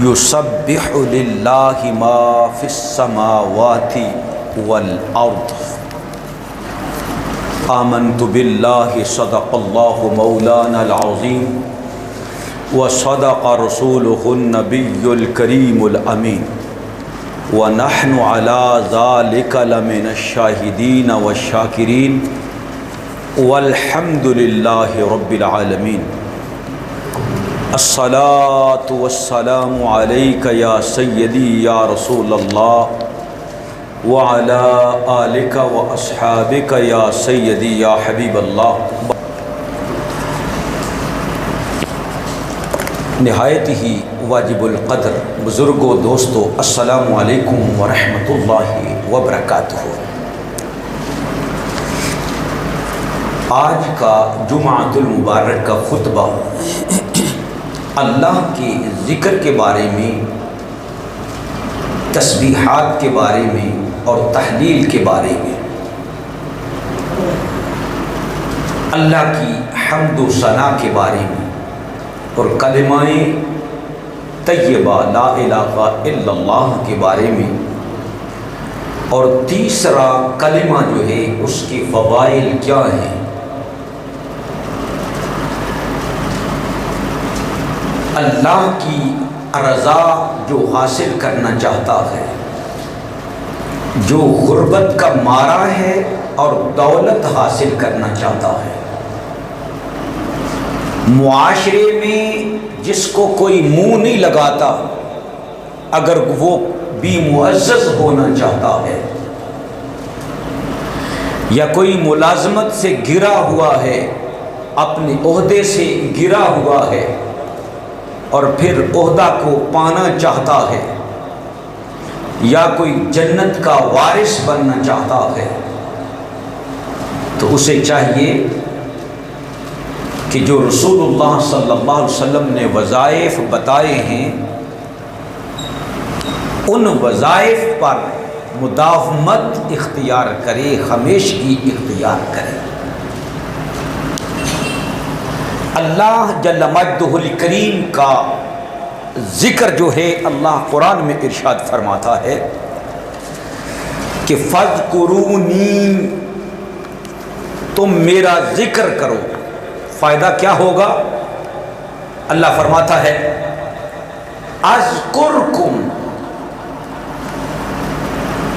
یسبح للہ ما فی السماوات والارض آمنت باللہ صدق اللہ مولانا العظیم وصدق رسولہ النبی الکریم الامین ونحن علی ذلک لمن الشاہدین والشاکرین والحمد للہ رب العالمین۔ الصلاة والسلام علیک یا سیدی یا رسول اللہ وعلی آلک واصحابک یا سیدی یا حبیب اللہ۔ نہایت ہی واجب القدر بزرگوں دوستو، السلام علیکم ورحمۃ اللہ وبرکاتہ۔ آج کا جمعۃ المبارک کا خطبہ اللہ کے ذکر کے بارے میں، تسبیحات کے بارے میں اور تحلیل کے بارے میں، اللہ کی حمد و ثنا کے بارے میں اور کلمہ طیبہ لا الہ الا اللہ کے بارے میں، اور تیسرا کلمہ جو ہے اس کے فضائل کیا ہیں، اللہ کی رضا جو حاصل کرنا چاہتا ہے، جو غربت کا مارا ہے اور دولت حاصل کرنا چاہتا ہے، معاشرے میں جس کو کوئی منہ نہیں لگاتا اگر وہ بھی معزز ہونا چاہتا ہے، یا کوئی ملازمت سے گرا ہوا ہے، اپنے عہدے سے گرا ہوا ہے اور پھر عہدہ کو پانا چاہتا ہے، یا کوئی جنت کا وارث بننا چاہتا ہے، تو اسے چاہیے کہ جو رسول اللہ صلی اللہ علیہ وسلم نے وظائف بتائے ہیں ان وظائف پر مداومت اختیار کرے، ہمیشگی اختیار کرے۔ اللہ جل مجدہ الکریم کا ذکر جو ہے اللہ قرآن میں ارشاد فرماتا ہے کہ فَاذْكُرُونِي، تم میرا ذکر کرو۔ فائدہ کیا ہوگا؟ اللہ فرماتا ہے اذکرکم،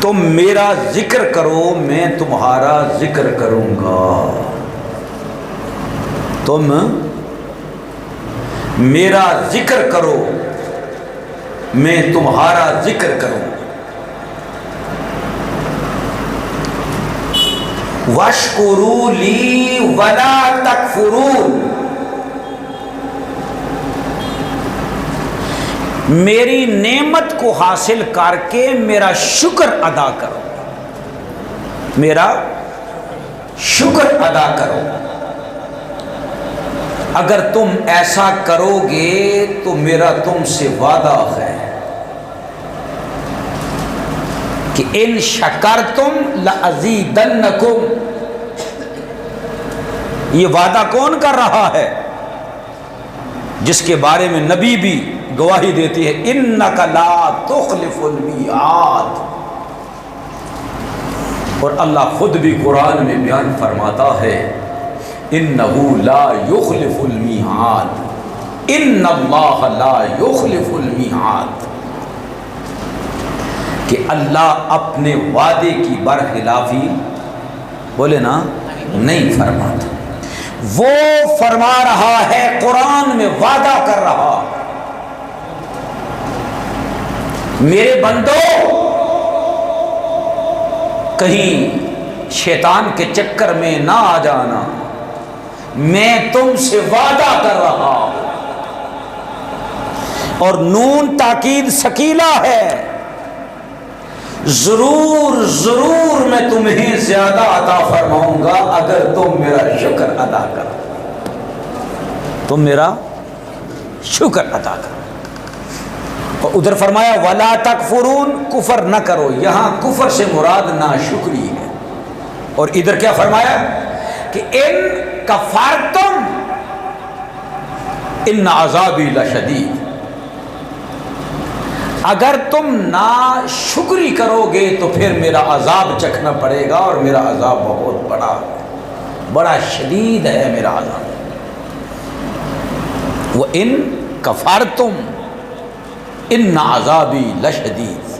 تم میرا ذکر کرو میں تمہارا ذکر کروں گا۔ تم میرا ذکر کرو میں تمہارا ذکر کروں۔ وَاشْكُرُوا لِي وَلَا تَكْفُرُونَ، میری نعمت کو حاصل کر کے میرا شکر ادا کرو، میرا شکر ادا کرو۔ اگر تم ایسا کرو گے تو میرا تم سے وعدہ ہے کہ ان شکرتم لازیدنکم۔ یہ وعدہ کون کر رہا ہے؟ جس کے بارے میں نبی بھی گواہی دیتی ہے انک لا تخلف المیعاد، اور اللہ خود بھی قرآن میں بیان فرماتا ہے انہ لا یخلف المیعاد، ان اللہ لا یخلف المیعاد، کہ اللہ اپنے وعدے کی برخلافی بولے نا نہیں فرماتا۔ وہ فرما رہا ہے، قرآن میں وعدہ کر رہا، میرے بندو کہیں شیطان کے چکر میں نہ آ جانا، میں تم سے وعدہ کر رہا ہوں۔ اور نون تاکید ثقیلہ ہے، ضرور ضرور میں تمہیں زیادہ عطا فرماؤں گا اگر تم میرا شکر ادا کرو، تم میرا شکر ادا کرو۔ اور ادھر فرمایا وَلَا تَكْفُرُونَ، کفر نہ کرو، یہاں کفر سے مراد ناشکری ہے۔ اور ادھر کیا فرمایا کہ ان کفرتم ان عذابی لشدید، اگر تم ناشکری کرو گے تو پھر میرا عذاب چکھنا پڑے گا، اور میرا عذاب بہت بڑا شدید ہے میرا عذاب۔ وَإِن كَفَرْتُمْ إِنَّ عَذَابِي لَشَدِيدٌ۔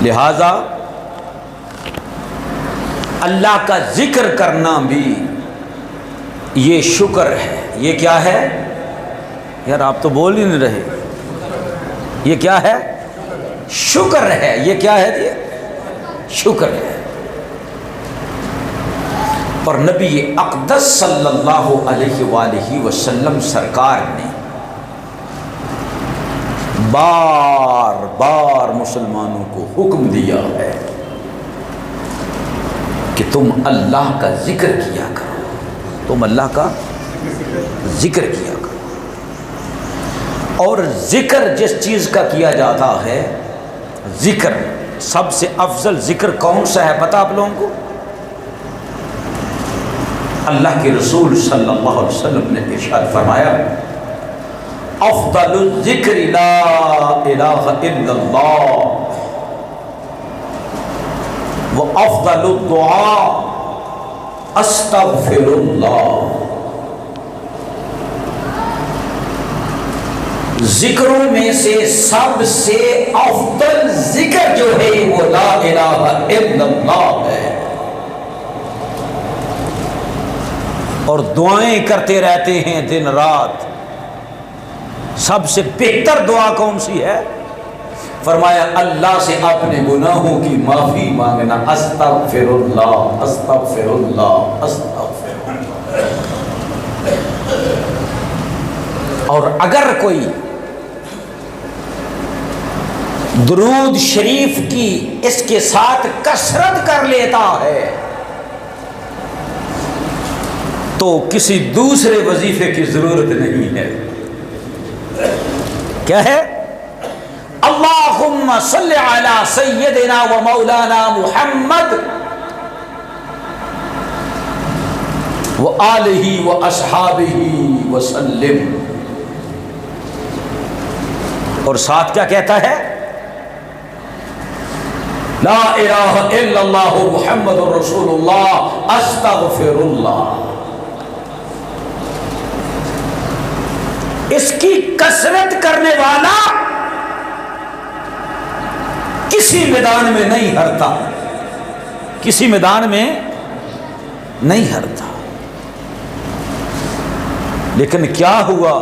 لہذا اللہ کا ذکر کرنا بھی یہ شکر ہے۔ یہ کیا ہے یار؟ آپ تو بول ہی نہیں رہے۔ یہ کیا ہے؟ شکر ہے۔ یہ کیا ہے؟ یہ شکر ہے۔ اور نبی اقدس صلی اللہ علیہ وآلہ وسلم سرکار نے بار بار مسلمانوں کو حکم دیا ہے کہ تم اللہ کا ذکر کیا کرو، تم اللہ کا ذکر کیا کرو۔ اور ذکر جس چیز کا کیا جاتا ہے، ذکر سب سے افضل ذکر کون سا ہے پتہ آپ لوگوں کو؟ اللہ کے رسول صلی اللہ علیہ وسلم نے ارشاد فرمایا، افضل الذکر لا الہ الا اللہ وافضل الدعاء استغفر اللہ۔ ذکروں میں سے سب سے افضل ذکر جو ہے وہ لا الہ الا اللہ ہے، اور دعائیں کرتے رہتے ہیں دن رات۔ سب سے بہتر دعا کون سی ہے؟ فرمایا اللہ سے اپنے گناہوں کی معافی مانگنا، استغفر اللہ استغفر اللہ استغفر اللہ۔ اور اگر کوئی درود شریف کی اس کے ساتھ کثرت کر لیتا ہے تو کسی دوسرے وظیفے کی ضرورت نہیں ہے۔ کیا ہے؟ اللہم صل علی سیدنا و مولانا محمد و آلہ و اصحابہ وسلم۔ اور ساتھ کیا کہتا ہے؟ لا الہ الا اللہ محمد رسول اللہ استغفر اللہ۔ اس کی کثرت کرنے والا کسی میدان میں نہیں ہرتا، کسی میدان میں نہیں ہرتا۔ لیکن کیا ہوا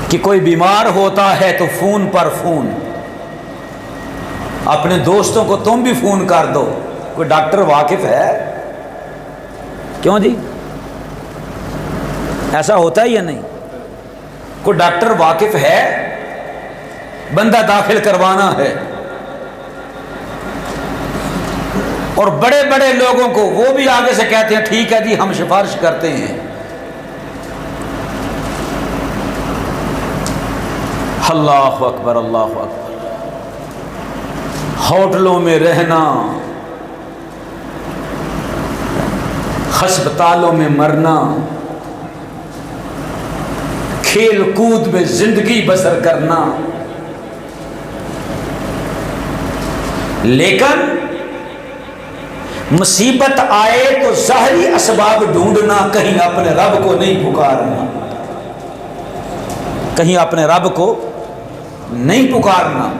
کہ کوئی بیمار ہوتا ہے تو فون پر فون، اپنے دوستوں کو تم بھی فون کر دو۔ کوئی ڈاکٹر واقف ہے؟ کیوں جی؟ ایسا ہوتا ہے یا نہیں؟ کوئی ڈاکٹر واقف ہے؟ بندہ داخل کروانا ہے، اور بڑے بڑے لوگوں کو وہ بھی آگے سے کہتے ہیں ٹھیک ہے جی ہم سفارش کرتے ہیں۔ اللہ اکبر اللہ اکبر۔ ہوٹلوں میں رہنا، ہسپتالوں میں مرنا، کھیل کود میں زندگی بسر کرنا، لیکن مصیبت آئے تو ظاہری اسباب ڈھونڈنا، کہیں اپنے رب کو نہیں پکارنا، کہیں اپنے رب کو نہیں پکارنا۔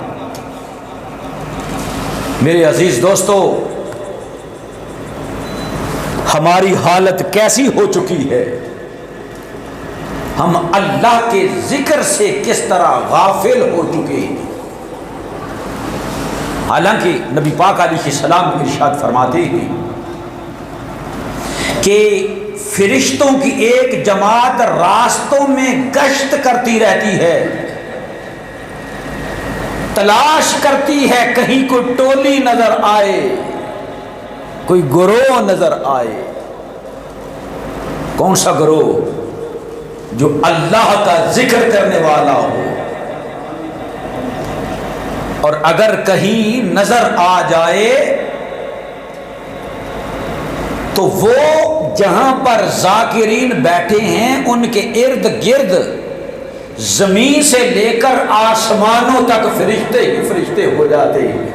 میرے عزیز دوستو، ہماری حالت کیسی ہو چکی ہے؟ ہم اللہ کے ذکر سے کس طرح غافل ہو چکے ہیں۔ حالانکہ نبی پاک علیہ السلام ارشاد فرماتے ہیں کہ فرشتوں کی ایک جماعت راستوں میں گشت کرتی رہتی ہے، تلاش کرتی ہے کہیں کوئی ٹولی نظر آئے، کوئی گروہ نظر آئے۔ کون سا گروہ؟ جو اللہ کا ذکر کرنے والا ہو۔ اور اگر کہیں نظر آ جائے تو وہ جہاں پر ذاکرین بیٹھے ہیں ان کے ارد گرد زمین سے لے کر آسمانوں تک فرشتے ہی فرشتے ہو جاتے ہیں،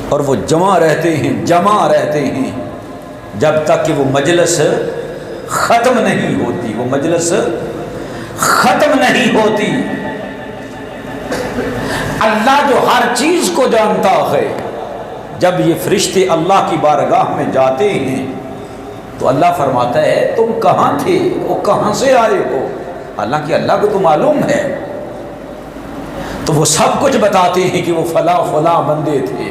اور وہ جمع رہتے ہیں جب تک کہ وہ مجلس ختم نہیں ہوتی، وہ مجلس ختم نہیں ہوتی۔ اللہ جو ہر چیز کو جانتا ہے، جب یہ فرشتے اللہ کی بارگاہ میں جاتے ہیں تو اللہ فرماتا ہے تم کہاں تھے، وہ کہاں سے آئے ہو؟ حالانکہ اللہ کو تو معلوم ہے، تو وہ سب کچھ بتاتے ہیں کہ وہ فلاں فلاں بندے تھے،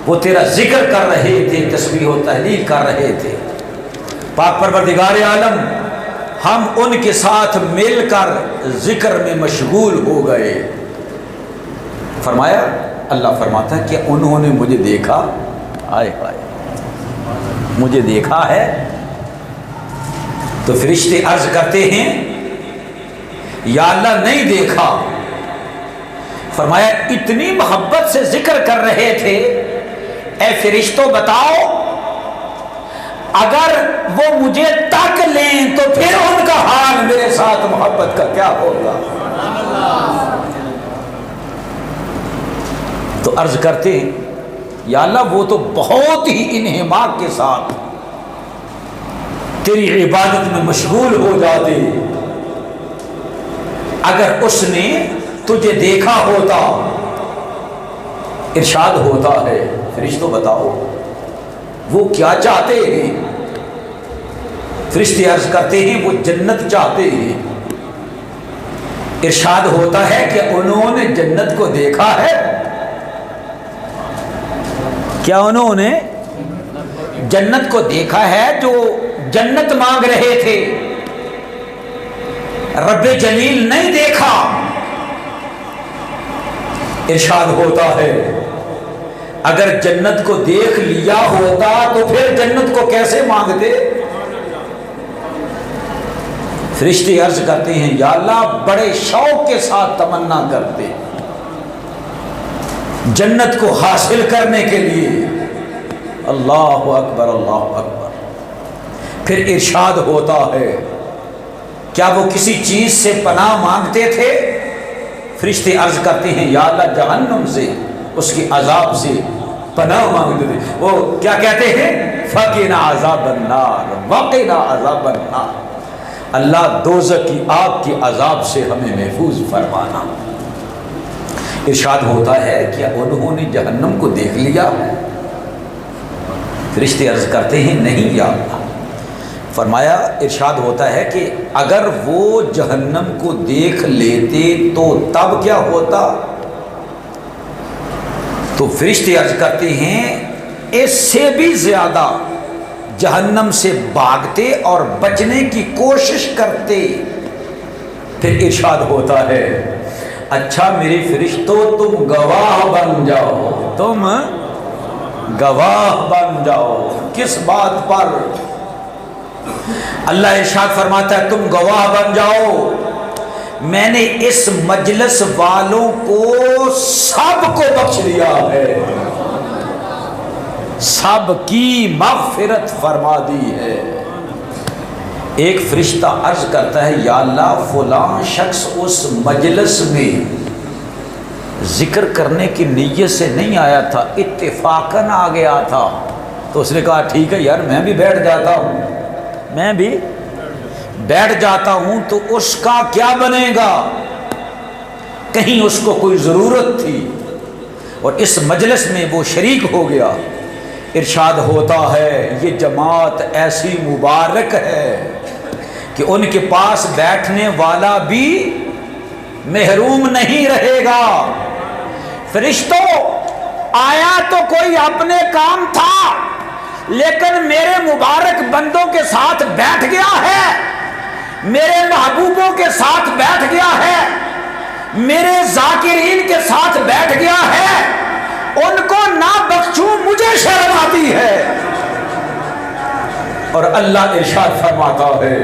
وہ تیرا ذکر کر رہے تھے، تسبیح و تحلیل کر رہے تھے۔ پاک پروردگار عالم، ہم ان کے ساتھ مل کر ذکر میں مشغول ہو گئے۔ فرمایا، اللہ فرماتا ہے کہ انہوں نے مجھے دیکھا، آئے ہائے مجھے دیکھا ہے؟ تو فرشتے عرض کرتے ہیں یا اللہ نہیں دیکھا۔ فرمایا اتنی محبت سے ذکر کر رہے تھے، اے فرشتوں بتاؤ اگر وہ مجھے تک لیں تو پھر ان کا حال میرے ساتھ محبت کا کیا ہوگا؟ تو عرض کرتے ہیں یا اللہ وہ تو بہت ہی انہماک کے ساتھ تیری عبادت میں مشغول ہو جاتے، اگر اس نے تجھے دیکھا ہوتا۔ ارشاد ہوتا ہے فرشتوں بتاؤ وہ کیا چاہتے ہیں؟ فرشتے عرض کرتے ہیں وہ جنت چاہتے ہیں۔ ارشاد ہوتا ہے کہ انہوں نے جنت کو دیکھا ہے؟ کیا انہوں نے جنت کو دیکھا ہے جو جنت مانگ رہے تھے؟ رب جلیل نہیں دیکھا۔ ارشاد ہوتا ہے اگر جنت کو دیکھ لیا ہوتا تو پھر جنت کو کیسے مانگتے؟ فرشتے عرض کرتے ہیں یا اللہ بڑے شوق کے ساتھ تمنا کرتے جنت کو حاصل کرنے کے لیے۔ اللہ اکبر اللہ اکبر۔ پھر ارشاد ہوتا ہے کیا وہ کسی چیز سے پناہ مانگتے تھے؟ فرشتے عرض کرتے ہیں یا اللہ جہنم سے، اس کی عذاب سے پناہ مانگتے تھے۔ وہ کیا کہتے ہیں؟ فقنا عذاب النار وقنا عذاب النار، اللہ دوزخ کی آگ کی عذاب سے ہمیں محفوظ فرمانا۔ ارشاد ہوتا ہے کہ انہوں نے جہنم کو دیکھ لیا؟ فرشتے عرض کرتے ہیں نہیں یا اللہ۔ فرمایا ارشاد ہوتا ہے کہ اگر وہ جہنم کو دیکھ لیتے تو تب کیا ہوتا؟ تو فرشتے عرض کرتے ہیں اس سے بھی زیادہ جہنم سے بھاگتے اور بچنے کی کوشش کرتے۔ پھر ارشاد ہوتا ہے اچھا میرے فرشتوں تم گواہ بن جاؤ، تم گواہ بن جاؤ۔ کس بات پر؟ اللہ ارشاد فرماتا ہے تم گواہ بن جاؤ، میں نے اس مجلس والوں کو سب کو بخش دیا ہے، سب کی مغفرت فرما دی ہے۔ ایک فرشتہ عرض کرتا ہے یا اللہ فلاں شخص اس مجلس میں ذکر کرنے کی نیت سے نہیں آیا تھا، اتفاقاً آ گیا تھا۔ تو اس نے کہا ٹھیک ہے یار میں بھی بیٹھ جاتا ہوں، میں بھی بیٹھ جاتا ہوں۔ تو اس کا کیا بنے گا؟ کہیں اس کو کوئی ضرورت تھی اور اس مجلس میں وہ شریک ہو گیا۔ ارشاد ہوتا ہے یہ جماعت ایسی مبارک ہے کہ ان کے پاس بیٹھنے والا بھی محروم نہیں رہے گا۔ فرشتوں آیا تو کوئی اپنے کام تھا لیکن میرے مبارک بندوں کے ساتھ بیٹھ گیا ہے، میرے محبوبوں کے ساتھ بیٹھ گیا ہے، میرے ذاکرین کے ساتھ بیٹھ گیا ہے، ان کو نہ بخشوں مجھے شرم آتی ہے۔ اور اللہ ارشاد فرماتا ہے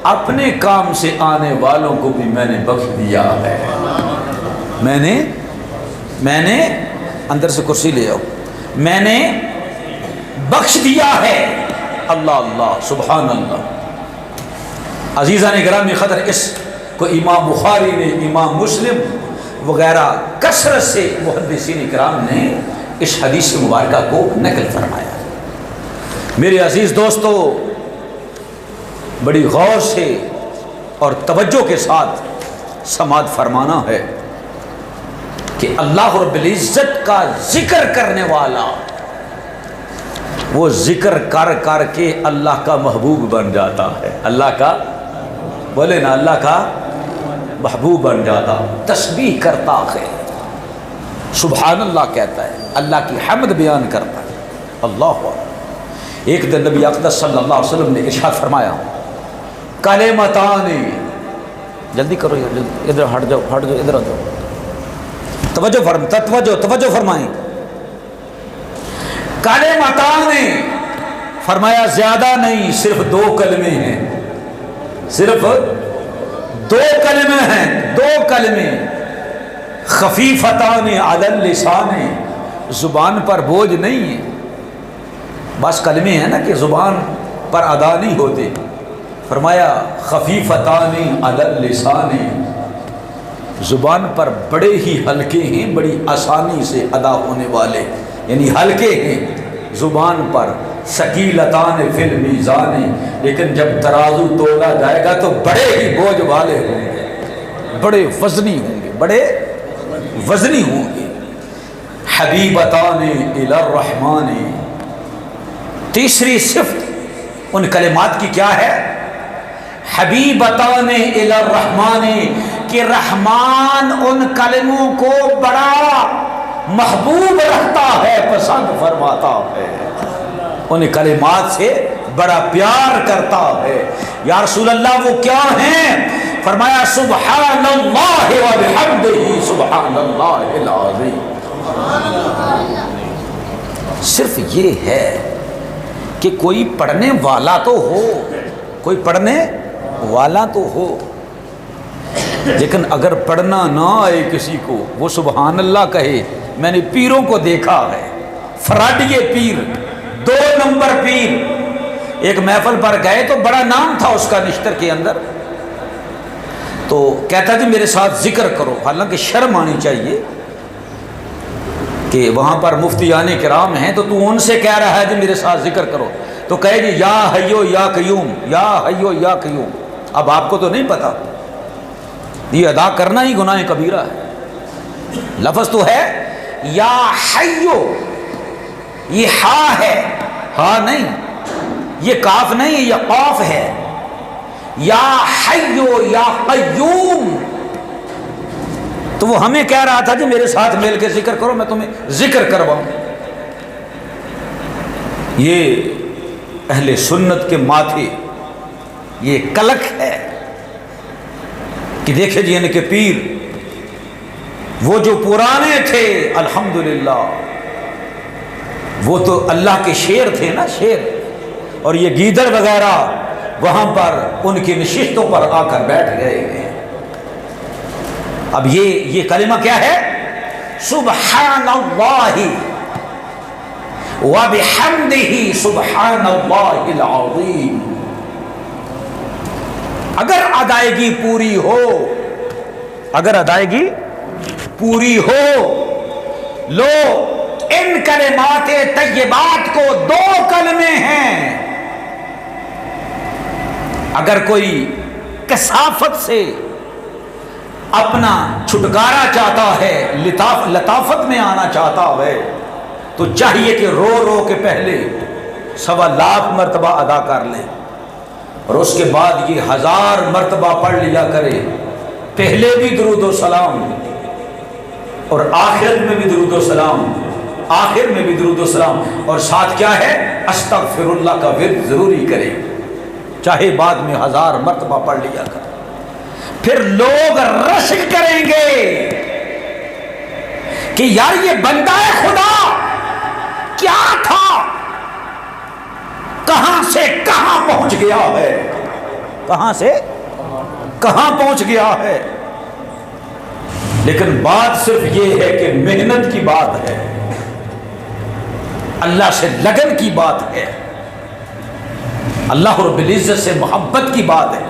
اپنے کام سے آنے والوں کو بھی میں نے بخش دیا ہے۔ میں نے اندر سے کرسی لے آؤ، میں نے بخش دیا ہے۔ اللہ اللہ سبحان اللہ۔ عزیزان گرامی قدر، اس کو امام بخاری نے، امام مسلم وغیرہ کثرت سے محدثین کرام نے اس حدیث مبارکہ کو نقل فرمایا۔ میرے عزیز دوستو، بڑی غور سے اور توجہ کے ساتھ سماعت فرمانا ہے کہ اللہ رب العزت کا ذکر کرنے والا وہ ذکر کر کر کے اللہ کا محبوب بن جاتا ہے۔ اللہ کا، بولے نا، اللہ کا محبوب بن جاتا، تسبیح کرتا ہے، سبحان اللہ کہتا ہے، اللہ کی حمد بیان کرتا ہے۔ اللہ اکبر۔ ایک دن نبی اقدس صلی اللہ علیہ وسلم نے ارشاد فرمایا، کلمتان، جلدی کرو یار، جلدی، ادھر ہٹ جاؤ، ادھر آ جاؤ، توجہ فرمائیں۔ کلمتان، فرمایا زیادہ نہیں، صرف 2 کلمے ہیں، صرف 2 کلمے ہیں، 2 کلمے، خفیفتان علی اللسان، زبان پر بوجھ نہیں ہے۔ بس کلمے ہیں نا کہ زبان پر ادا نہیں ہوتے، فرمایا خفیفتان علی اللسان، زبان پر بڑے ہی ہلکے ہیں، بڑی آسانی سے ادا ہونے والے، یعنی ہلکے ہیں زبان پر، ثقیلتان فی المیزان، لیکن جب ترازو تولا جائے گا تو بڑے ہی بوجھ والے ہوں گے، بڑے وزنی ہوں گے، بڑے وزنی ہوں گے۔ حبیبتان الی الرحمن، تیسری صفت ان کلمات کی کیا ہے؟ حبیبتان الی الرحمن، کہ رحمان ان کلموں کو بڑا محبوب رکھتا ہے، پسند فرماتا ہے، ان کلمات سے بڑا پیار کرتا ہے۔ یا رسول اللہ وہ کیا ہیں؟ فرمایا سبحان اللہ وبحمدہ سبحان اللہ العظیم۔ صرف یہ ہے کہ کوئی پڑھنے والا تو ہو، کوئی پڑھنے والا تو ہو، لیکن اگر پڑھنا نہ آئے کسی کو، وہ سبحان اللہ کہے۔ میں نے پیروں کو دیکھا ہے، فراڈیے پیر، 2 نمبر پیر، ایک محفل پر گئے تو بڑا نام تھا اس کا نشتر کے اندر، تو کہتا جی میرے ساتھ ذکر کرو، حالانکہ شرم آنی چاہیے کہ وہاں پر مفتیان کرام ہیں تو ان سے کہہ رہا ہے جی میرے ساتھ ذکر کرو، تو کہے جی یا حیو یا قیوم، یا حیو یا قیوم۔ اب آپ کو تو نہیں پتا، یہ ادا کرنا ہی گناہ کبیرہ ہے۔ لفظ تو ہے یا حیو، یہ ہا ہے، ہا نہیں، یہ کاف نہیں، یہ قاف ہے۔ یا حیو یا قیوم، تو وہ ہمیں کہہ رہا تھا جی میرے ساتھ مل کے ذکر کرو، میں تمہیں ذکر کرواؤں۔ یہ اہل سنت کے ماتھے یہ کلک ہے کہ دیکھے جی ان کے پیر، وہ جو پرانے تھے الحمدللہ، وہ تو اللہ کے شیر تھے نا، شیر، اور یہ گیدڑ وغیرہ وہاں پر ان کی نشستوں پر آ کر بیٹھ گئے ہیں۔ اب یہ کلمہ کیا ہے؟ سبحان اللہ وبحمدہ سبحان اللہ العظیم۔ اگر ادائیگی پوری ہو، اگر ادائیگی پوری ہو، لو ان کلمات طیبات کو 2 کلمے ہیں، اگر کوئی کثافت سے اپنا چھٹکارا چاہتا ہے، لطافت میں آنا چاہتا ہے، تو چاہیے کہ رو رو کے پہلے 1.25 لاکھ مرتبہ ادا کر لے، اور اس کے بعد یہ 1000 مرتبہ پڑھ لیا کرے، پہلے بھی درود و سلام اور آخر میں بھی درود و سلام، آخر میں بھی درود و سلام، اور ساتھ کیا ہے؟ استغفر اللہ کا ورد ضروری کرے، چاہے بعد میں 1000 مرتبہ پڑھ لیا کرے۔ پھر لوگ رشک کریں گے کہ یار یہ بندہ خدا کیا تھا، کہاں سے کہاں پہنچ گیا ہے، کہاں سے کہاں پہنچ گیا ہے۔ لیکن بات صرف یہ ہے کہ محنت کی بات ہے، اللہ سے لگن کی بات ہے، اللہ رب العزت سے محبت کی بات ہے۔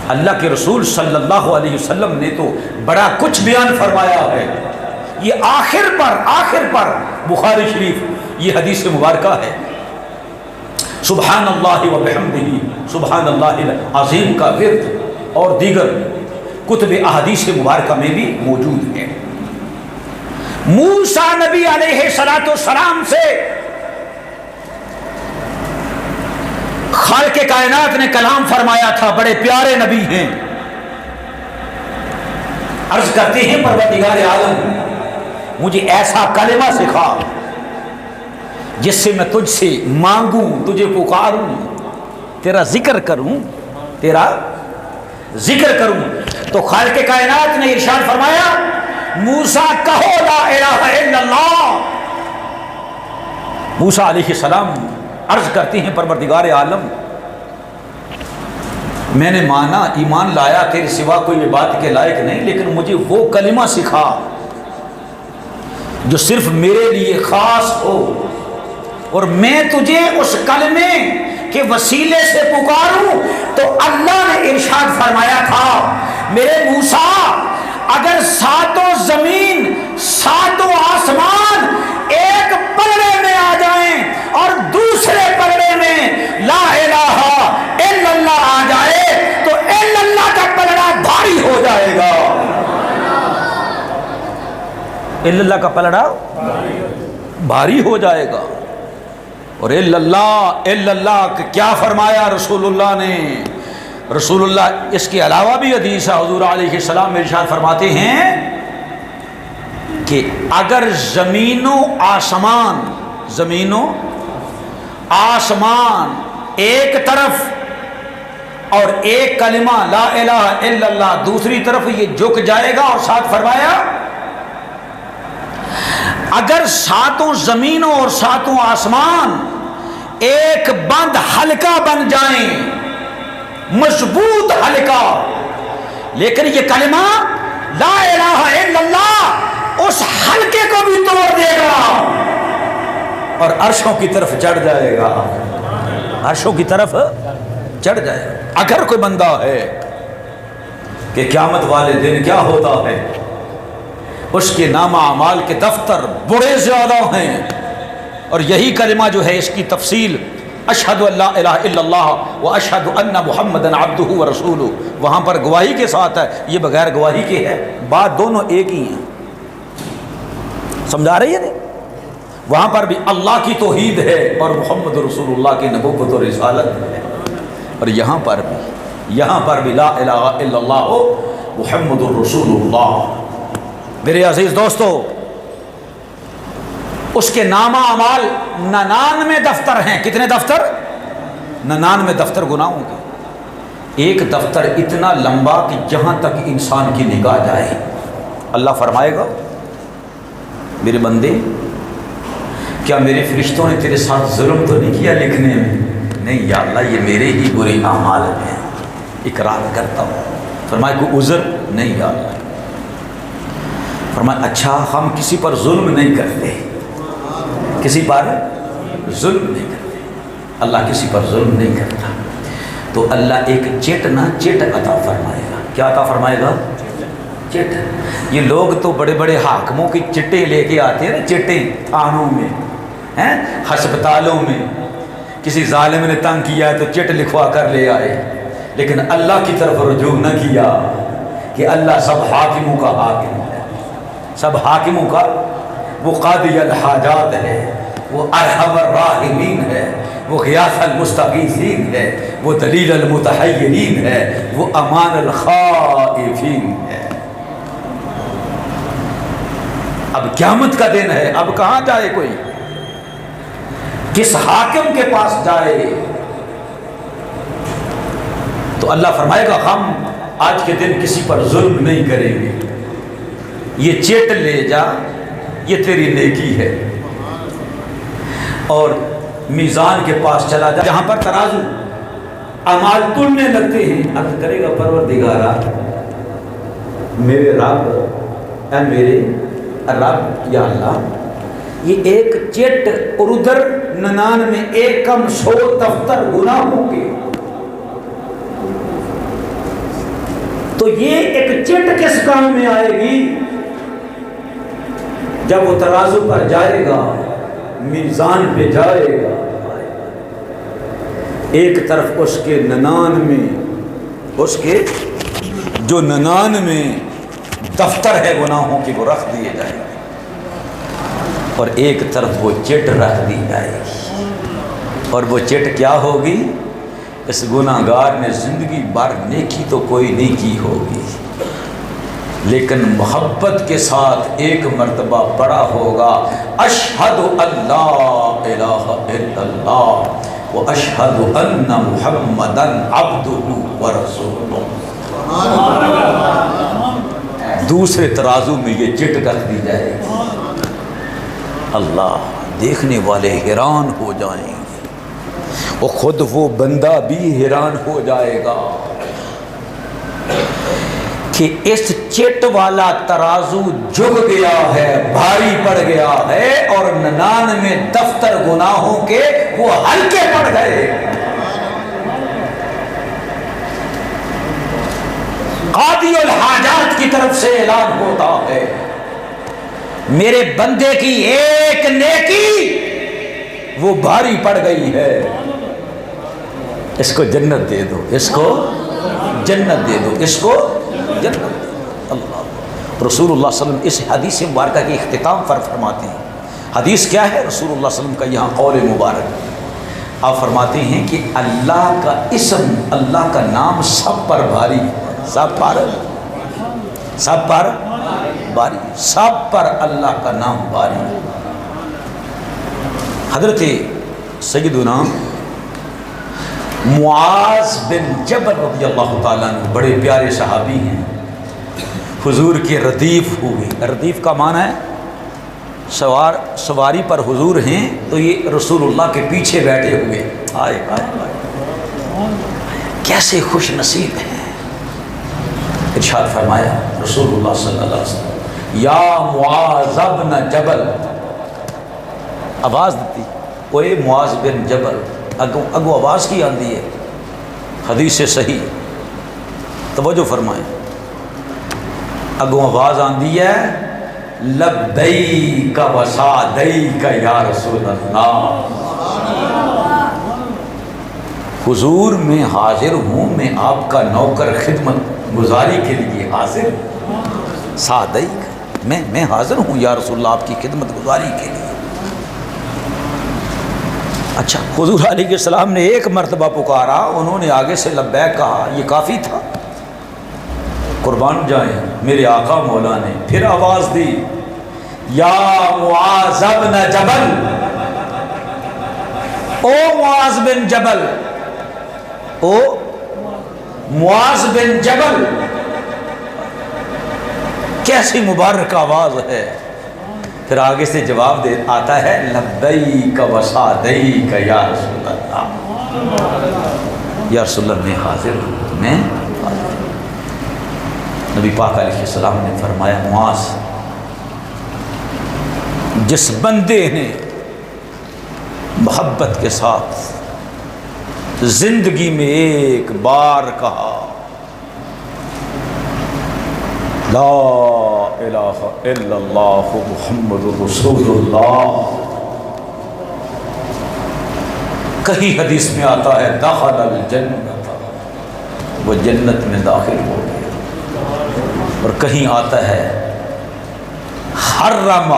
اللہ کے رسول صلی اللہ علیہ وسلم نے تو بڑا کچھ بیان فرمایا ہے. یہ آخر پر بخاری شریف یہ حدیث مبارکہ ہے. سبحان اللہ و بحمدہ سبحان اللہ العظیم کا ورد اور دیگر کتب احادیث مبارکہ میں بھی موجود ہے. موسیٰ نبی علیہ السلام سے خالق کائنات نے کلام فرمایا تھا. بڑے پیارے نبی ہیں. عرض کرتے ہیں پروردگار عالم مجھے ایسا کلمہ سکھا جس سے میں تجھ سے مانگوں، تجھے پکاروں، تیرا ذکر کروں. تو خالق کائنات نے ارشاد فرمایا موسیٰ کہو لا الہ الا اللہ. موسیٰ علیہ السلام عرض کرتے ہیں پروردگار عالم میں نے مانا، ایمان لایا، تیرے سوا کوئی عبادت کے لائق نہیں، لیکن مجھے وہ کلمہ سکھا جو صرف میرے لیے خاص ہو، اور میں تجھے اس کلمے کے وسیلے سے پکاروں. تو اللہ نے ارشاد فرمایا تھا میرے موسیٰ اگر ساتوں زمین ساتوں آسمان ایک پلڑے میں آ جائیں اور دوسرے پلڑے میں لا الہ الا اللہ آ جائے تو الا اللہ کا پلڑا بھاری ہو جائے گا. الا اللہ کا پلڑا بھاری ہو جائے گا. اور الا اللہ کیا فرمایا رسول اللہ نے؟ رسول اللہ اس کے علاوہ بھی حدیث حضور علیہ السلام ارشاد فرماتے ہیں کہ اگر زمین و آسمان ایک طرف اور ایک کلمہ لا الہ الا اللہ دوسری طرف یہ جھک جائے گا، اور ساتھ فرمایا اگر ساتوں زمینوں اور ساتوں آسمان ایک بند حلقہ بن جائیں، مضبوط حلقہ، لیکن یہ کلمہ لا الہ الا اللہ اس حلقے کو بھی توڑ دے گا اور عرشوں کی طرف چڑھ جائے گا. عرشوں کی طرف چڑھ جائے گا. اگر کوئی بندہ ہے کہ قیامت والے دن کیا ہوتا ہے، اس کے نامہ اعمال کے دفتر بڑے زیادہ ہیں، اور یہی کلمہ جو ہے اس کی تفصیل اشہد ان لا الہ الا اللہ و اشہد ان محمدًا عبدہ و رسولہ وہاں پر گواہی کے ساتھ ہے، یہ بغیر گواہی کے ہے. بات دونوں ایک ہی ہیں. سمجھا رہی ہے نہیں؟ وہاں پر بھی اللہ کی توحید ہے اور محمد رسول اللہ کی نبوت و رسالت ہے، اور یہاں پر بھی لا الہ الا اللہ محمد رسول اللہ. میرے عزیز دوستو، اس کے نامہ اعمال 99 دفتر ہیں. کتنے دفتر؟ 99 دفتر گناہوں کے. ایک دفتر اتنا لمبا کہ جہاں تک انسان کی نگاہ جائے. اللہ فرمائے گا میرے بندے کیا میرے فرشتوں نے تیرے ساتھ ظلم تو نہیں کیا لکھنے میں؟ نہیں یا اللہ، یہ میرے ہی برے اعمال ہیں، اقرار کرتا ہوں. فرمائے کوئی عذر؟ نہیں یا اللہ. فرمائے اچھا ہم کسی پر ظلم نہیں کرتے، کسی پر ظلم نہیں کرتے، اللہ کسی پر ظلم نہیں کرتا. تو اللہ ایک چٹ عطا فرمائے گا. کیا عطا فرمائے گا؟ چٹ. یہ لوگ تو بڑے بڑے حاکموں کی چٹیں لے کے آتے ہیں نا، چٹیں تھانوں میں ہیں، ہسپتالوں میں. کسی ظالم نے تنگ کیا ہے تو چٹ لکھوا کر لے آئے، لیکن اللہ کی طرف رجوع نہ کیا کہ اللہ سب حاکموں کا حاکم ہے، سب حاکموں کا وہ قاضی الحاجات ہے، وہ ارحم الراحمین ہے، وہ غیاث المستغیثین ہے، وہ دلیل المتحیرین ہے، وہ امان الخائفین ہے. اب قیامت کا دن ہے، اب کہاں جائے کوئی؟ کس حاکم کے پاس جائے؟ تو اللہ فرمائے گا ہم آج کے دن کسی پر ظلم نہیں کریں گے. یہ چٹ لے جا، یہ تیری نیکی ہے، اور میزان کے پاس چلا جا جہاں پر ترازو اعمال تلنے لگتے ہیں. عرض کرے گا پروردگارا میرے رب، اے میرے رب یا اللہ، یہ ایک چٹ اور ادھر 99 ایک کم 100 دفتر گناہوں کے، تو یہ ایک چٹ کس کام میں آئے گی؟ جب وہ ترازو پر جائے گا، میزان پہ جائے گا، ایک طرف اس کے ننان میں، اس کے جو ننان میں دفتر ہے گناہوں کی وہ رکھ دیے جائے گا، اور ایک طرف وہ چٹ رکھ دی جائے گی، اور وہ چٹ کیا ہوگی؟ اس گناہگار نے زندگی بھر نیکی تو کوئی نہیں کی ہوگی، لیکن محبت کے ساتھ ایک مرتبہ پڑھا ہوگا اشہد اللہ الہ الا اللہ و اشہد ان محمدا عبدہ ورسولہ، دوسرے ترازو میں یہ چٹ رکھ دی جائے گی۔ اللہ، دیکھنے والے حیران ہو جائیں گے، اور خود وہ بندہ بھی حیران ہو جائے گا کہ اس چٹ والا ترازو جھک گیا ہے، بھاری پڑ گیا ہے، اور ننان میں دفتر گناہوں کے وہ ہلکے پڑ گئے۔ قاضی الحاجات کی طرف سے اعلان ہوتا ہے میرے بندے کی ایک نیکی وہ بھاری پڑ گئی ہے، اس کو جنت دے دو، اس کو جنت دے دو، اس کو جنت دے دو۔ اللہ، رسول اللہ صلی اللہ علیہ وسلم اس حدیث مبارکہ کے اختتام پر فرماتے ہیں، حدیث کیا ہے؟ رسول اللہ صلی اللہ علیہ وسلم کا یہاں قول مبارک، آپ فرماتے ہیں کہ اللہ کا اسم، اللہ کا نام سب پر بھاری، سب پر بھاری، سب پر اللہ کا نام بھاری۔ حضرت سیدنا معاذ بن جبل رضی اللہ تعالیٰ عنہ بڑے پیارے صحابی ہیں، حضور کے ردیف ہوئے۔ ردیف کا معنی ہے سواری پر حضور ہیں تو یہ رسول اللہ کے پیچھے بیٹھے ہوئے، آئے کیسے خوش نصیب ہیں۔ ارشاد فرمایا رسول اللہ صلی اللہ علیہ وسلم، یا معاذ بن جبل، آواز دیتی، اوے معاذ بن جبل، اگو آواز کی آندی ہے، حدیث صحیح، توجہ فرمائیں، اگو آواز آندی ہے لبیک و سعدیک یا رسول اللہ، حضور میں حاضر ہوں، میں آپ کا نوکر خدمت گزاری کے لیے حاضر ہوں، سعدیک، میں حاضر ہوں یا رسول اللہ آپ کی خدمت گزاری کے لیے۔ اچھا، حضور علیہ السلام نے ایک مرتبہ پکارا، انہوں نے آگے سے لبیک کہا، یہ کافی تھا، قربان جائیں میرے آقا مولا نے پھر آواز دی، یا معاذ بن جبل، او معاذ بن جبل، او معاذ بن جبل، کیسی مبارک آواز ہے۔ پھر آگے سے جواب دے آتا ہے لبیک و سعدیک یا رسول اللہ، یا رسول اللہ میں حاضر ہوں، میں حاضر ہوں۔ نبی پاک علیہ السلام نے فرمایا معاذ، جس بندے نے محبت کے ساتھ زندگی میں ایک بار کہا لا الہ الا اللہ محمد رسول اللہ، کہیں حدیث میں آتا ہے دخل الجنت، وہ جنت میں داخل ہو گیا، اور کہیں آتا ہے حرم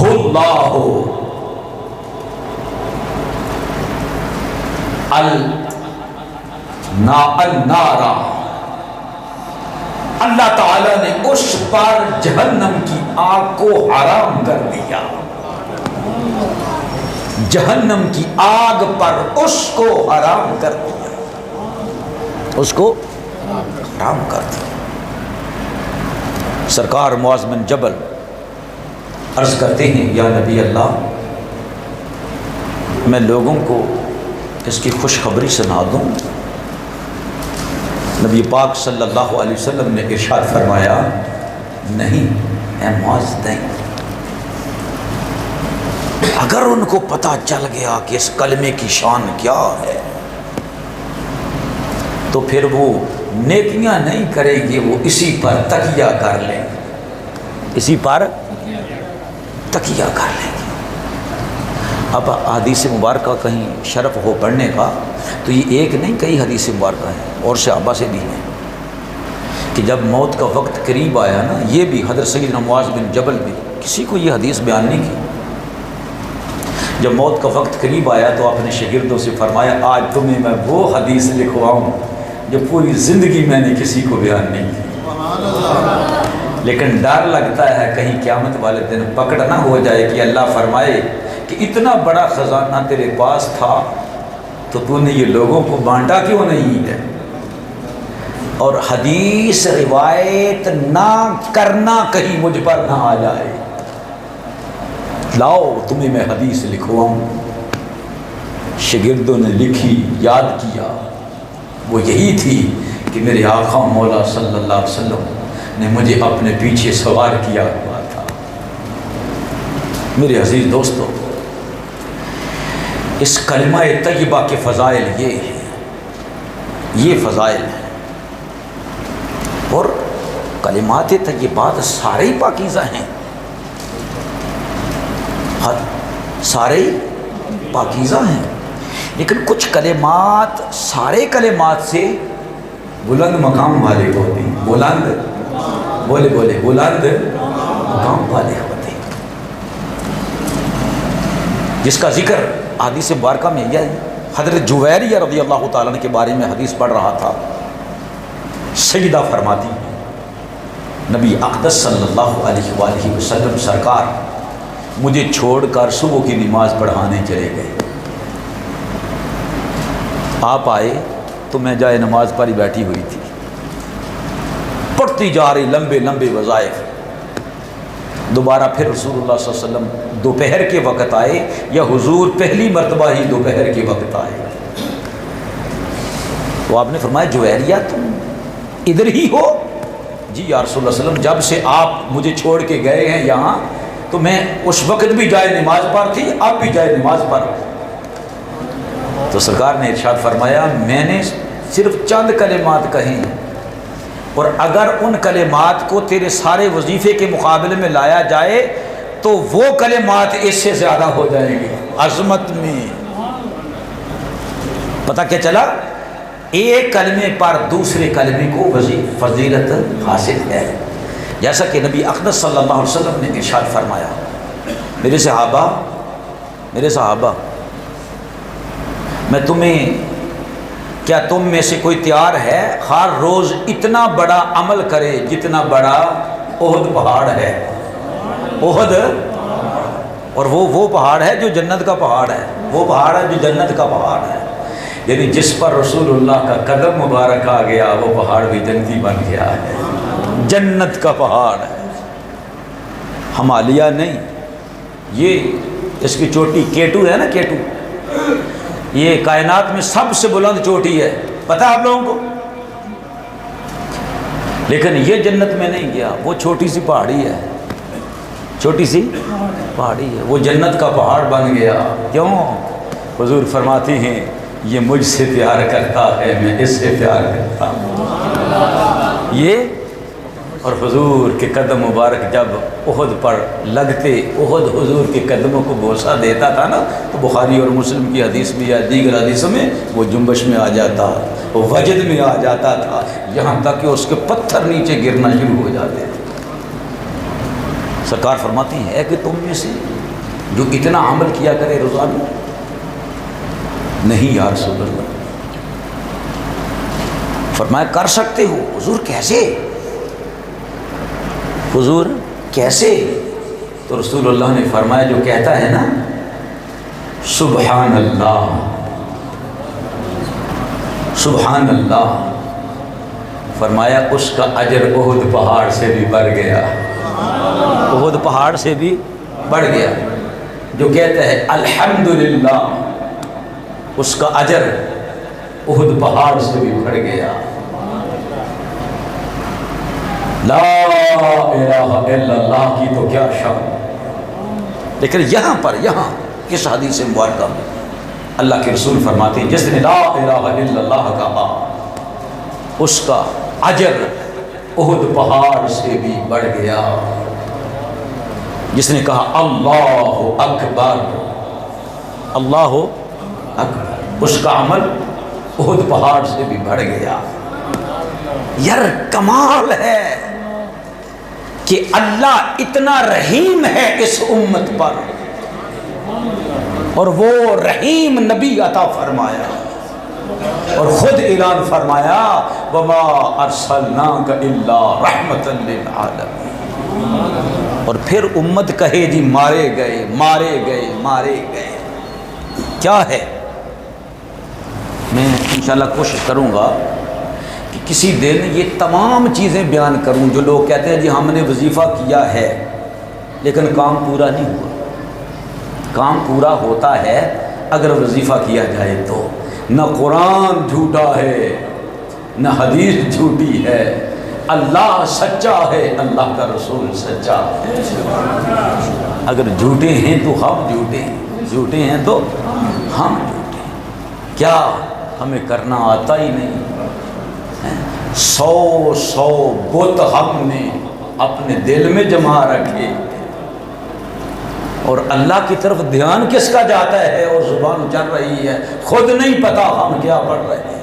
اللہ النار، اللہ تعالیٰ نے اس پر جہنم کی آگ کو حرام کر دیا، جہنم کی آگ پر اس کو حرام کر دیا، اس کو حرام کر دیا۔ سرکار معاذ بن جبل عرض کرتے ہیں یا نبی اللہ، میں لوگوں کو اس کی خوشخبری سنا دوں؟ نبی پاک صلی اللہ علیہ وسلم نے ارشاد فرمایا نہیں اے معاذ، نہیں، اگر ان کو پتہ چل گیا کہ اس کلمے کی شان کیا ہے، تو پھر وہ نیکیاں نہیں کریں گے، وہ اسی پر تکیہ کر لیں گے، اسی پر تکیہ کر لیں گے۔ اب حدیث مبارکہ کہیں شرف ہو پڑھنے کا تو یہ ایک نہیں، کئی حدیث مبارکہ ہیں اور صحابہ سے بھی ہیں کہ جب موت کا وقت قریب آیا نا، یہ بھی حضرت سیدنا معاذ بن جبل بھی کسی کو یہ حدیث بیان نہیں کی، جب موت کا وقت قریب آیا تو اپنے شاگردوں سے فرمایا آج تمہیں میں وہ حدیث لکھواؤں جو پوری زندگی میں نے کسی کو بیان نہیں کی، لیکن ڈر لگتا ہے کہیں قیامت والے دن پکڑ نہ ہو جائے کہ اللہ فرمائے کہ اتنا بڑا خزانہ تیرے پاس تھا تو نے یہ لوگوں کو بانٹا کیوں نہیں ہے۔ اور حدیث روایت نہ کرنا کہیں مجھ پر نہ آ جائے، لاؤ تمہیں میں حدیث لکھواؤں۔ شاگردوں نے لکھی، یاد کیا، وہ یہی تھی کہ میرے آقا مولا صلی اللہ علیہ وسلم نے مجھے اپنے پیچھے سوار کیا ہوا تھا۔ میرے عزیز دوستو، اس کلمہ طیبہ کے فضائل یہ ہیں، یہ فضائل ہیں، اور کلمات طیبات سارے ہی پاکیزہ ہیں، سارے پاکیزہ ہیں، لیکن کچھ کلمات سارے کلمات سے بلند مقام والے ہوتے ہیں، بلند مقام والے ہوتے ہیں، جس کا ذکر حدیث مبارکہ میں یہ حضرت جویریہ رضی اللہ تعالیٰ عنہ کے بارے میں حدیث پڑھ رہا تھا۔ سیدہ فرماتی نبی اقدس صلی اللہ علیہ وآلہ وسلم سرکار مجھے چھوڑ کر صبح کی نماز پڑھانے چلے گئے، آپ آئے تو میں جائے نماز پر ہی بیٹھی ہوئی تھی، پڑھتی جا رہی لمبے لمبے وظائف۔ دوبارہ پھر رسول اللہ صلی اللہ علیہ وسلم دوپہر کے وقت آئے، یا حضور پہلی مرتبہ ہی دوپہر کے وقت آئے، تو آپ نے فرمایا جویریہ تم ادھر ہی ہو؟ جی یا رسول اللہ صلی اللہ علیہ وسلم، جب سے آپ مجھے چھوڑ کے گئے ہیں یہاں تو میں اس وقت بھی جائے نماز پر تھی، اب بھی جائے نماز پر۔ تو سرکار نے ارشاد فرمایا میں نے صرف چند کلمات کہے ہیں، اور اگر ان کلمات کو تیرے سارے وظیفے کے مقابلے میں لایا جائے تو وہ کلمات اس سے زیادہ ہو جائیں گے عظمت میں۔ پتہ کیا چلا؟ ایک کلمے پر دوسرے کلمے کو فضیلت حاصل ہے، جیسا کہ نبی اقدس صلی اللہ علیہ وسلم نے ارشاد فرمایا میرے صحابہ میں کیا تم میں سے کوئی تیار ہے ہر روز اتنا بڑا عمل کرے جتنا بڑا احد پہاڑ ہے؟ احد، اور وہ پہاڑ ہے جو جنت کا پہاڑ ہے، وہ پہاڑ ہے جو جنت کا پہاڑ ہے، یعنی جس پر رسول اللہ کا قدم مبارک آ گیا وہ پہاڑ بھی جنتی بن گیا ہے، جنت کا پہاڑ ہے، ہمالیہ نہیں، یہ اس کی چوٹی کیٹو ہے نا، کیٹو یہ کائنات میں سب سے بلند چوٹی ہے، پتہ آپ لوگوں کو، لیکن یہ جنت میں نہیں گیا، وہ چھوٹی سی پہاڑی ہے، چھوٹی سی پہاڑی ہے، وہ جنت کا پہاڑ بن گیا۔ کیوں؟ حضور فرماتے ہیں یہ مجھ سے پیار کرتا ہے، میں اس سے پیار کرتا ہوں۔ یہ اور حضور کے قدم مبارک جب احد پر لگتے، احد حضور کے قدموں کو بوسہ دیتا تھا نا، تو بخاری اور مسلم کی حدیث میں یا دیگر حدیثوں میں وہ جنبش میں آ جاتا، وہ وجد میں آ جاتا تھا، یہاں تک کہ اس کے پتھر نیچے گرنا شروع ہو جاتے تھے۔ سرکار فرماتی ہے کہ تم میں سے جو اتنا عمل کیا کرے روزانہ؟ نہیں یا رسول اللہ۔ فرمایا کر سکتے ہو؟ حضور کیسے؟ حضور کیسے؟ تو رسول اللہ نے فرمایا جو کہتا ہے نا سبحان اللہ سبحان اللہ، فرمایا اس کا اجر احد پہاڑ سے بھی بڑھ گیا، احد پہاڑ سے بھی بڑھ گیا۔ جو کہتا ہے الحمدللہ اس کا اجر احد پہاڑ سے بھی بڑھ گیا۔ لا الہ الا اللہ کی تو کیا شان، لیکن یہاں اس حدیث مبارکہ میں اللہ کے رسول فرماتے ہیں جس نے لا الہ الا اللہ کہا اس کا اجر احد پہاڑ سے بھی بڑھ گیا۔ جس نے کہا اللہ اکبر، اللہ اکبر، اس کا عمل احد پہاڑ سے بھی بڑھ گیا۔ یار کمال ہے کہ اللہ اتنا رحیم ہے اس امت پر، اور وہ رحیم نبی عطا فرمایا، اور خود اعلان فرمایا وما ارسلناک الا رحمتا للعالمین۔ اور پھر امت کہے جی مارے گئے مارے گئے مارے گئے، کیا ہے؟ میں انشاءاللہ کوشش کروں گا کہ کسی دن یہ تمام چیزیں بیان کروں جو لوگ کہتے ہیں جی ہم نے وظیفہ کیا ہے لیکن کام پورا نہیں ہوا۔ کام پورا ہوتا ہے اگر وظیفہ کیا جائے تو۔ نہ قرآن جھوٹا ہے نہ حدیث جھوٹی ہے، اللہ سچا ہے، اللہ کا رسول سچا ہے۔ اگر جھوٹے ہیں تو ہم جھوٹے ہیں، جھوٹے ہیں تو ہم جھوٹے ہیں۔ کیا ہمیں کرنا آتا ہی نہیں؟ 100 بت ہم نے اپنے دل میں جما رکھے، اور اللہ کی طرف دھیان کس کا جاتا ہے اور زبان چل رہی ہے، خود نہیں پتا ہم کیا پڑھ رہے ہیں۔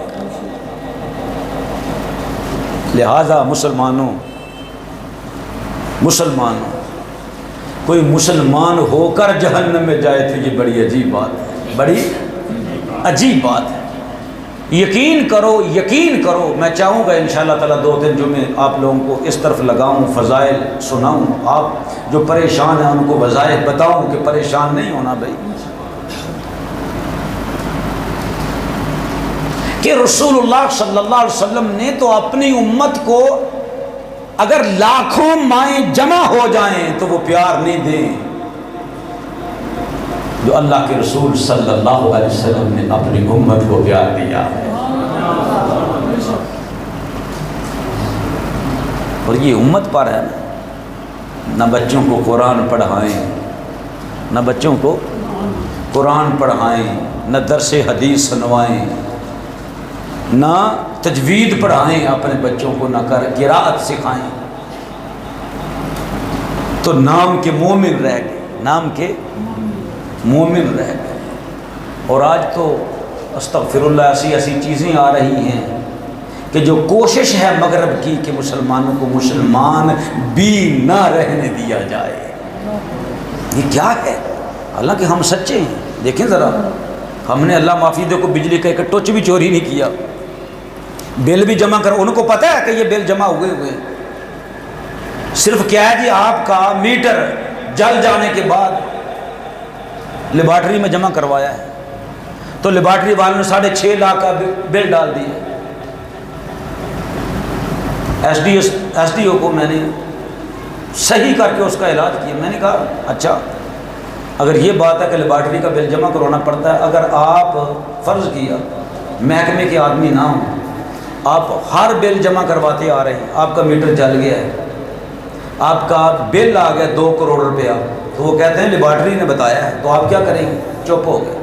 لہذا مسلمانوں کوئی مسلمان ہو کر جہنم میں جائے تو یہ بڑی عجیب بات ہے، بڑی عجیب بات ہے۔ یقین کرو، میں چاہوں گا انشاءاللہ تعالیٰ 2-3 جمعے آپ لوگوں کو اس طرف لگاؤں، فضائل سناؤں، آپ جو پریشان ہیں ان کو وظائف بتاؤں کہ پریشان نہیں ہونا بھائی، کہ رسول اللہ صلی اللہ علیہ وسلم نے تو اپنی امت کو اگر لاکھوں مائیں جمع ہو جائیں تو وہ پیار نہیں دیں جو اللہ کے رسول صلی اللہ علیہ وسلم نے اپنی امت کو پیار دیا ہے۔ اور یہ امت پر ہے نہ بچوں کو قرآن پڑھائیں، نہ درس حدیث سنوائیں، نہ تجوید پڑھائیں اپنے بچوں کو، نہ قراءت سکھائیں، تو نام کے مومن رہ گئے۔ اور آج تو استغفر اللہ ایسی چیزیں آ رہی ہیں کہ جو کوشش ہے مغرب کی کہ مسلمانوں کو مسلمان بھی نہ رہنے دیا جائے، یہ کیا ہے؟ حالانکہ ہم سچے ہیں، دیکھیں ذرا، ہم نے اللہ معافی دے کو بجلی کا ایک ٹوچ بھی چوری نہیں کیا، بل بھی جمع کر، ان کو پتہ ہے کہ یہ بل جمع ہوئے صرف کیا ہے جی آپ کا میٹر جل جانے کے بعد لیبارٹری میں جمع کروایا ہے، تو لیبارٹری والوں نے 6.5 لاکھ کا بل ڈال دیا۔ ایس ڈی او کو میں نے صحیح کر کے اس کا علاج کیا، میں نے کہا اچھا اگر یہ بات ہے کہ لیبارٹری کا بل جمع کروانا پڑتا ہے، اگر آپ فرض کیا محکمے کے آدمی نہ ہوں، آپ ہر بل جمع کرواتے آ رہے ہیں، آپ کا میٹر جل گیا ہے، آپ کا بل آ گیا 2 کروڑ روپیہ، تو وہ کہتے ہیں لیبارٹری نے بتایا ہے، تو آپ کیا کریں گے؟ چپ ہو گئے۔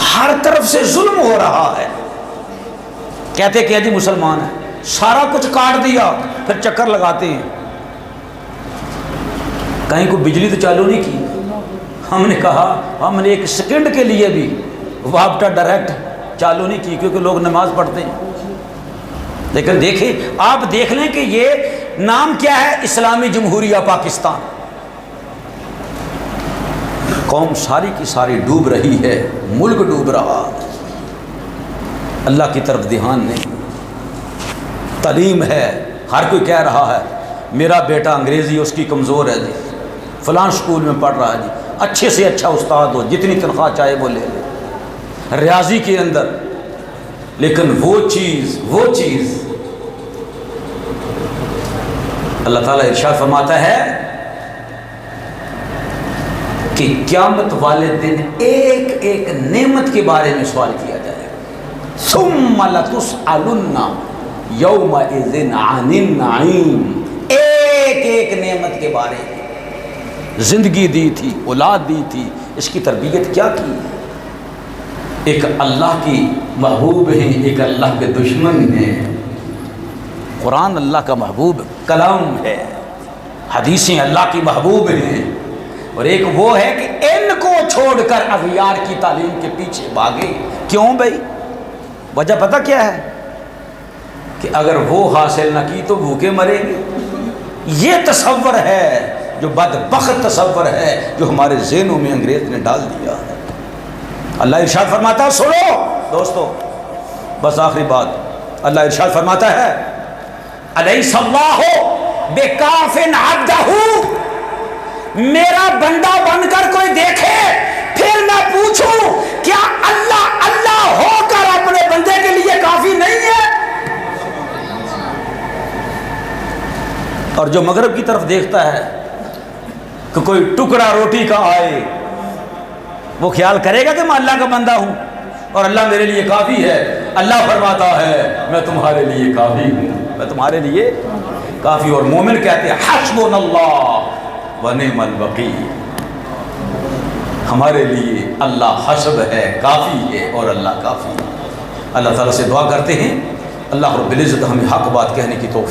ہر طرف سے ظلم ہو رہا ہے، کہتے کہ جی مسلمان ہیں، سارا کچھ کاٹ دیا، پھر چکر لگاتے ہیں، کہیں کو بجلی تو چالو نہیں کی۔ ہم نے کہا ہم نے 1 سیکنڈ کے لیے بھی وابٹا ڈائریکٹ چالو نہیں کی، کیونکہ لوگ نماز پڑھتے ہیں۔ لیکن دیکھیں، آپ دیکھ لیں کہ یہ نام کیا ہے، اسلامی جمہوریہ پاکستان۔ قوم ساری کی ساری ڈوب رہی ہے، ملک ڈوب رہا، اللہ کی طرف دھیان نہیں۔ تعلیم ہے، ہر کوئی کہہ رہا ہے میرا بیٹا انگریزی اس کی کمزور ہے جی، فلاں اسکول میں پڑھ رہا ہے جی، اچھے سے اچھا استاد ہو، جتنی تنخواہ چاہے وہ لے لے، ریاضی کے اندر، لیکن وہ چیز اللہ تعالیٰ ارشاد فرماتا ہے کہ قیامت والے دن ایک ایک نعمت کے بارے میں سوال کیا جائے گا، ثم لتسألن یومئذ عن النعیم، ایک ایک نعمت کے بارے میں، زندگی دی تھی، اولاد دی تھی، اس کی تربیت کیا کی، ایک اللہ کی محبوب ہیں، ایک اللہ کے دشمن ہیں۔ قرآن اللہ کا محبوب کلام ہے، حدیثیں اللہ کی محبوب ہیں، اور ایک وہ ہے کہ ان کو چھوڑ کر اغیار کی تعلیم کے پیچھے بھاگے۔ کیوں بھائی؟ وجہ پتہ کیا ہے؟ کہ اگر وہ حاصل نہ کی تو بھوکے مریں گے۔ یہ تصور ہے جو بدبخت تصور ہے جو ہمارے ذہنوں میں انگریز نے ڈال دیا ہے۔ اللہ ارشاد فرماتا ہے، سنو دوستو، بس آخری بات، اللہ ارشاد فرماتا ہے الیس اللہ بکاف عبدہ، میرا بندہ بن کر کوئی دیکھے پھر میں پوچھوں کیا اللہ اللہ ہو کر اپنے بندے کے لیے کافی نہیں ہے؟ اور جو مغرب کی طرف دیکھتا ہے کہ کوئی ٹکڑا روٹی کا آئے، وہ خیال کرے گا کہ میں اللہ کا بندہ ہوں اور اللہ میرے لیے کافی ہے۔ اللہ فرماتا ہے میں تمہارے لیے کافی ہوں، میں تمہارے لیے کافی۔ اور مومن کہتے ہیں حسبنا اللہ ونعم الوکیل، ہمارے لیے اللہ حسب ہے، کافی ہے، اور اللہ کافی ہے۔ اللہ تعالیٰ سے دعا کرتے ہیں اللہ رب العزت ہمیں حق بات کہنے کی توفیق